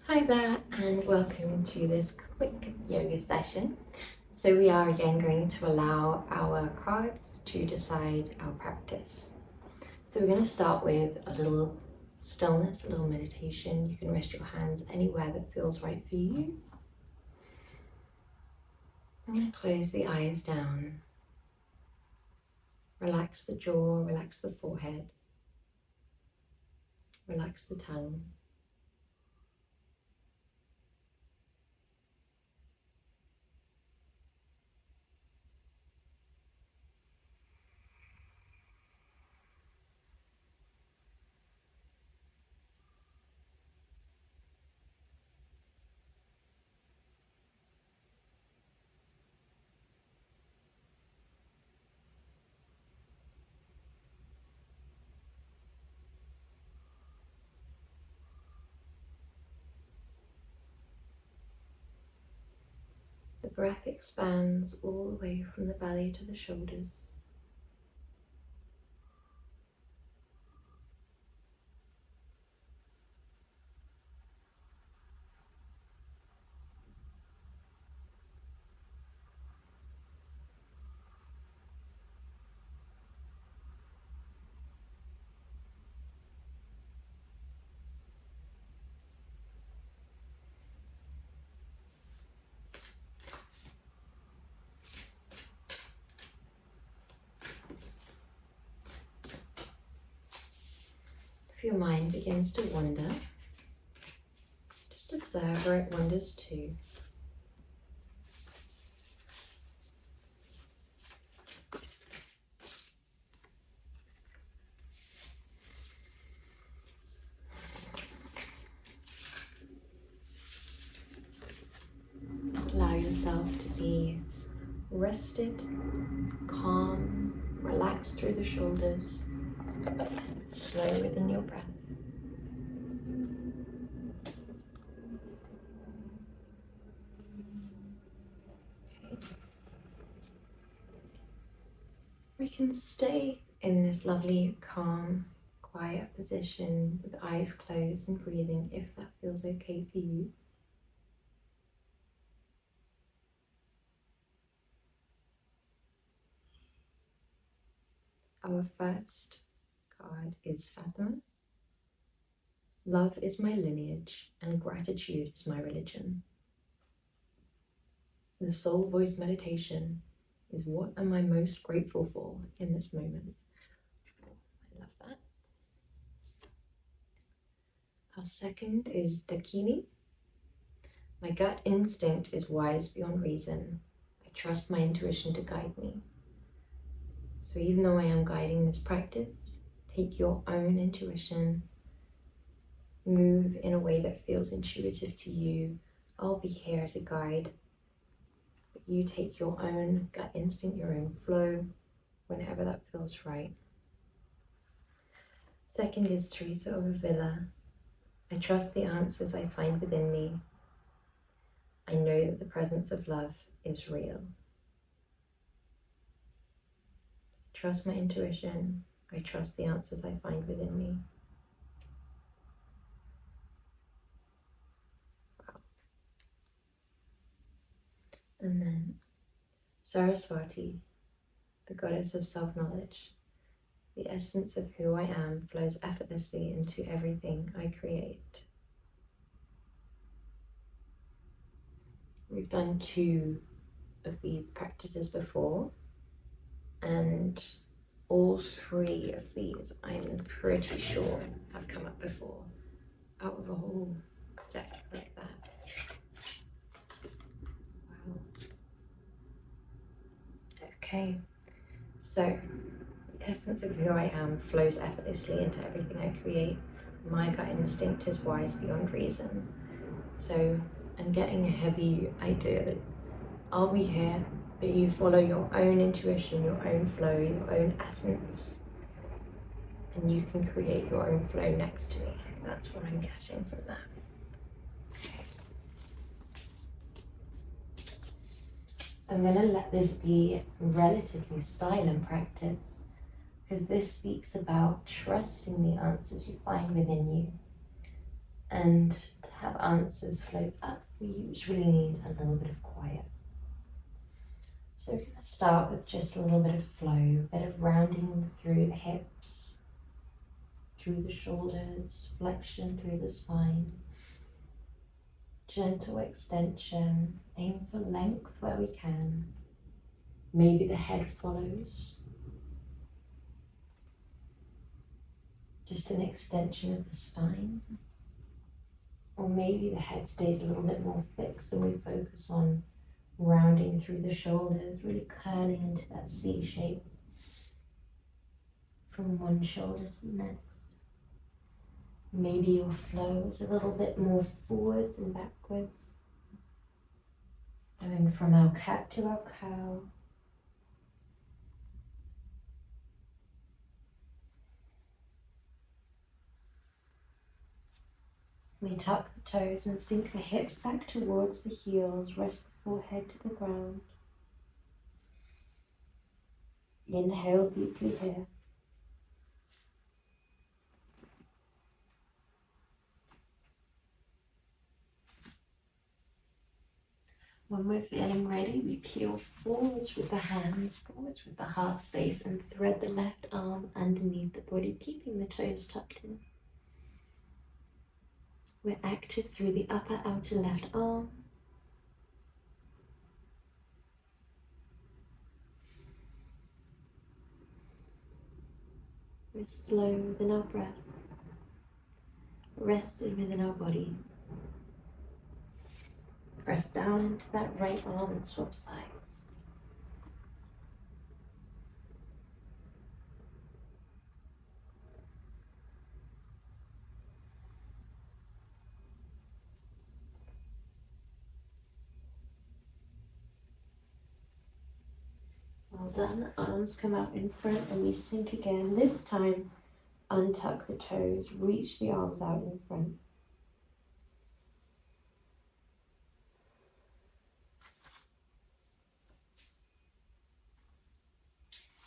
Hi there and welcome to this quick yoga session. So we are again going to allow our cards to decide our practice. So we're going to start with a little stillness, a little meditation. You can rest your hands anywhere that feels right for you. I'm going to close the eyes down. Relax the jaw, relax the forehead, relax the tongue. The breath expands all the way from the belly to the shoulders. If your mind begins to wander, just observe where it wanders to. Allow yourself to be rested, calm, relaxed through the shoulders, slow within your breath. We can stay in this lovely, calm, quiet position with eyes closed and breathing if that feels okay for you. Our first card is Fatima. Love is my lineage and gratitude is my religion. The soul voice meditation is what am I most grateful for in this moment. I love that. Our second is Dakini. My gut instinct is wise beyond reason. I trust my intuition to guide me. So even though I am guiding this practice, take your own intuition, move in a way that feels intuitive to you. I'll be here as a guide. But you take your own gut instinct, your own flow, whenever that feels right. Second is Teresa of Avila. I trust the answers I find within me. I know that the presence of love is real. Trust my intuition. I trust the answers I find within me. Wow. And then Saraswati, the goddess of self-knowledge. The essence of who I am flows effortlessly into everything I create. We've done 2 of these practices before, and all 3 of these I'm pretty sure have come up before out of a whole deck like that. Wow. Okay, so the essence of who I am flows effortlessly into everything I create. My gut instinct is wise beyond reason. So I'm getting a heavy idea that I'll be here, that you follow your own intuition, your own flow, your own essence, and you can create your own flow next to me. That's what I'm getting from that. Okay. I'm going to let this be a relatively silent practice because this speaks about trusting the answers you find within you And to have answers float up, we usually need a little bit of quiet. So we're going to start with just a little bit of flow, a bit of rounding through the hips, through the shoulders, flexion through the spine, gentle extension, aim for length where we can. Maybe the head follows, just an extension of the spine. Or maybe the head stays a little bit more fixed and we focus on rounding through the shoulders, really curling into that C shape from one shoulder to the next. Maybe your flow is a little bit more forwards and backwards, going from our cat to our cow. We tuck the toes and sink the hips back towards the heels, rest the forehead to the ground. Inhale deeply here. When we're feeling ready, we peel forwards with the hands, forwards with the heart space, and thread the left arm underneath the body, keeping the toes tucked in. We're active through the upper outer left arm. We're slow within our breath, resting within our body. Press down into that right arm and swap sides. Well done. Arms come out in front and we sink again. This time, untuck the toes, reach the arms out in front.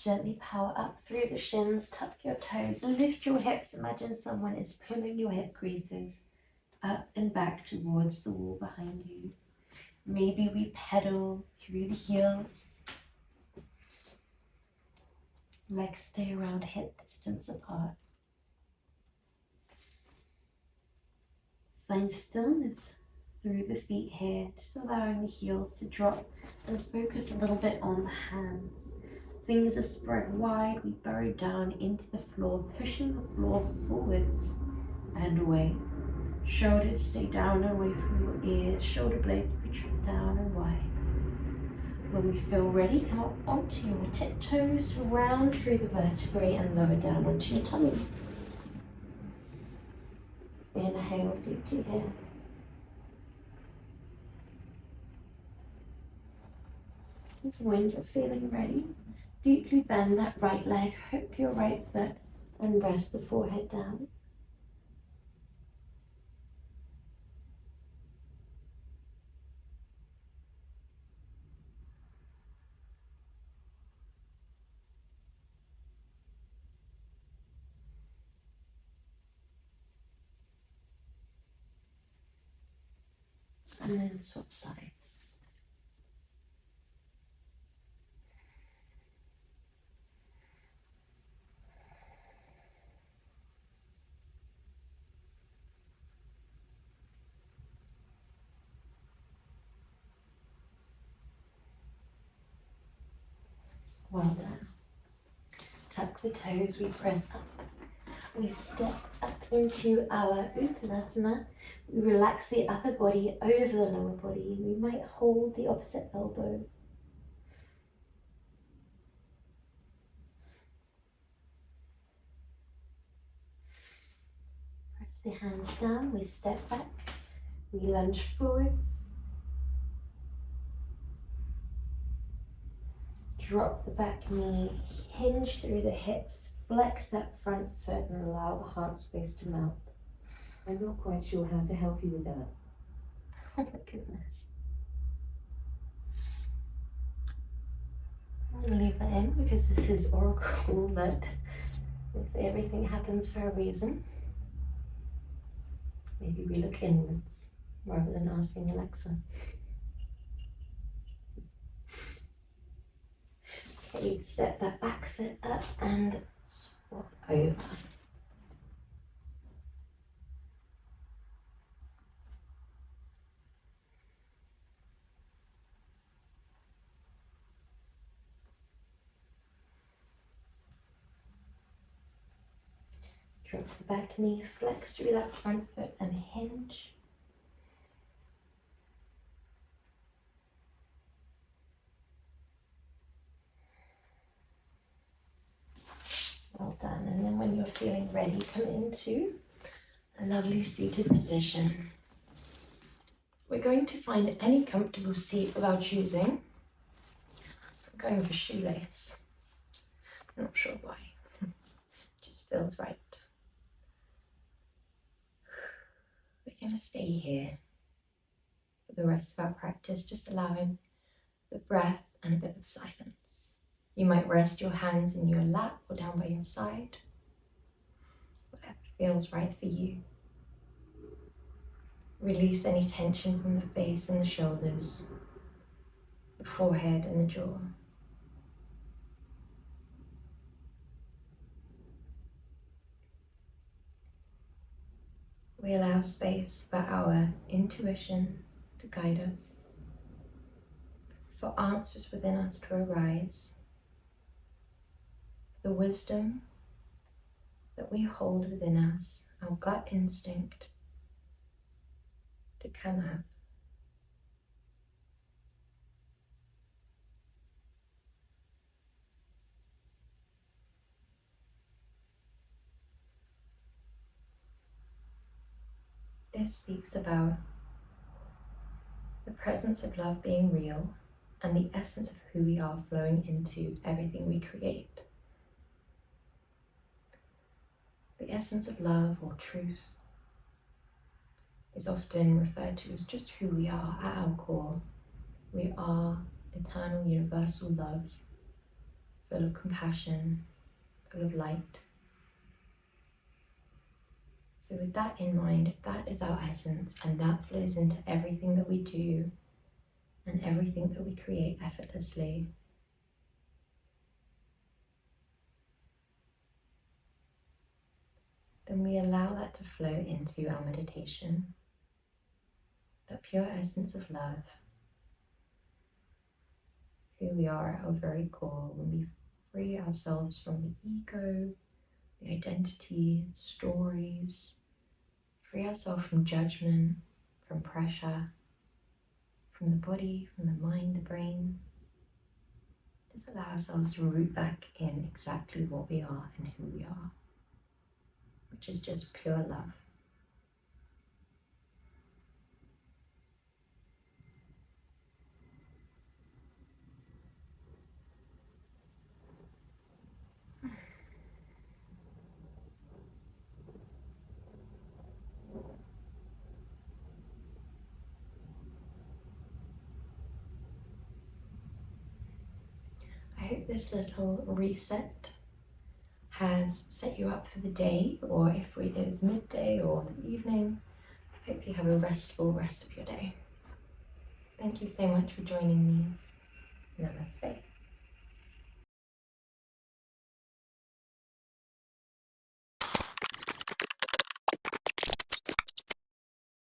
Gently power up through the shins, tuck your toes, lift your hips. Imagine someone is pulling your hip creases up and back towards the wall behind you. Maybe we pedal through the heels. Legs stay around hip distance apart. Find stillness through the feet here, just allowing the heels to drop and focus a little bit on the hands. Fingers are spread wide, we burrow down into the floor, pushing the floor forwards and away. Shoulders stay down and away from your ears, shoulder blades retract down and wide. When we feel ready, come up onto your tiptoes, round through the vertebrae and lower down onto your tummy. Inhale deeply here. When you're feeling ready, deeply bend that right leg, hook your right foot and rest the forehead down. And then swap sides. Well done. Tuck the toes, we press up. We step up into our Uttanasana. We relax the upper body over the lower body. We might hold the opposite elbow. Press the hands down, we step back. We lunge forwards. Drop the back knee, hinge through the hips, flex that front foot and allow the heart space to melt. I'm not quite sure how to help you with that. Oh my goodness. I'm going to leave that in because this is oracle, but they say everything happens for a reason. Maybe we look inwards rather than asking Alexa. Okay, step that back foot up and swap over. Drop the back knee, flex through that front foot and hinge. Well done. And then when you're feeling ready, come into a lovely seated position. We're going to find any comfortable seat of our choosing. I'm going for shoelace. I'm not sure why. Just feels right. We're going to stay here for the rest of our practice, just allowing the breath and a bit of silence. You might rest your hands in your lap or down by your side, whatever feels right for you. Release any tension from the face and the shoulders, the forehead and the jaw. We allow space for our intuition to guide us, for answers within us to arise, the wisdom that we hold within us, our gut instinct, to come out. This speaks about the presence of love being real and the essence of who we are flowing into everything we create. The essence of love or truth is often referred to as just who we are at our core. We are eternal, universal love, full of compassion, full of light. So with that in mind, if that is our essence and that flows into everything that we do and everything that we create effortlessly, then we allow that to flow into our meditation. That pure essence of love, who we are at our very core, when we free ourselves from the ego, the identity, stories, free ourselves from judgment, from pressure, from the body, from the mind, the brain. Just allow ourselves to root back in exactly what we are and who we are, which is just pure love. I hope this little reset has set you up for the day, or if it is midday or the evening, I hope you have a restful rest of your day. Thank you so much for joining me. Namaste.